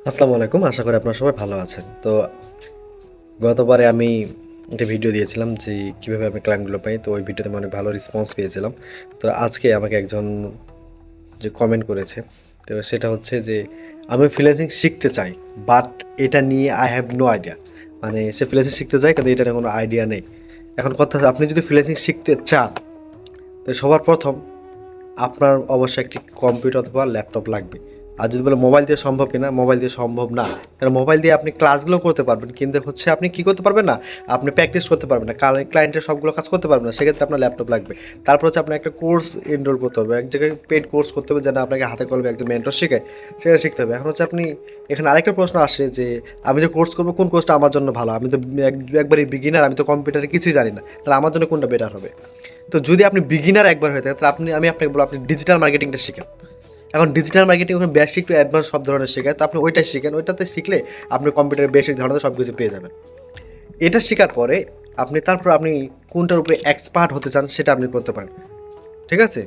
আসসালামু আলাইকুম। আশা করি আপনারা সবাই ভালো আছেন। তো গতবারে আমি একটা ভিডিও দিয়েছিলাম যে কিভাবে আমি ক্লায়েন্টগুলো পাই। তো ওই ভিডিওতে আমি অনেক ভালো রেসপন্স পেয়েছিলাম। তো আজকে আমাকে একজন যে কমেন্ট করেছে, তো সেটা হচ্ছে যে আমি ফ্রিল্যান্সিং শিখতে চাই। বাট এটা নিয়ে I have no idea। মানে সে ফ্রিল্যান্সিং শিখতে চায় কিন্তু এটা নিয়ে কোনো আইডিয়া নেই। এখন কথা হচ্ছে আপনি যদি ফ্রিল্যান্সিং শিখতে চান, তো সবার প্রথম আপনার অবশ্যই একটি কম্পিউটার অথবা ল্যাপটপ লাগবে। আর যদি বলে মোবাইল দিয়ে সম্ভব কিনা, মোবাইল দিয়ে সম্ভব না। কারণ মোবাইল দিয়ে আপনি ক্লাসগুলো করতে পারবেন কিন্তু হচ্ছে আপনি কি করতে পারবেন না, আপনি প্র্যাকটিস করতে পারবেন না, কারণ ক্লায়েন্টের সবগুলো কাজ করতে পারবেন না। সেক্ষেত্রে আপনার ল্যাপটপ লাগবে। তারপর হচ্ছে আপনার একটা কোর্স এনরোল করতে হবে, এক জায়গায় পেড কোর্স করতে হবে যেন আপনাকে হাতে কলমে একজন মেন্টর শেখায়, সেটা শিখতে হবে। এখন হচ্ছে আপনি এখানে আরেকটা প্রশ্ন আসে যে আমি যে কোর্স করবো কোন কোর্সটা আমার জন্য ভালো, আমি তো একবারই বিগিনার, আমি তো কম্পিউটারে কিছুই জানি না, তাহলে আমার জন্য কোনটা বেটার হবে? তো যদি আপনি বিগিনার একবার হয়ে থাকেন তাহলে আমি আপনাকে বলবো আপনি ডিজিটাল মার্কেটিংটা শিখেন। এখন ডিজিটাল মার্কেটিং ওখানে বেসিক টু অ্যাডভান্স সব ধরনের শেখায়, তো আপনি ওইটাই শিখেন। ওইটাতে শিখলে আপনি কম্পিউটারের বেসিক ধরনের সব কিছু পেয়ে যাবেন। এটা শেখার পরে তারপর আপনি কোনটার উপরে এক্সপার্ট হতে চান সেটা আপনি করতে পারেন। ঠিক আছে?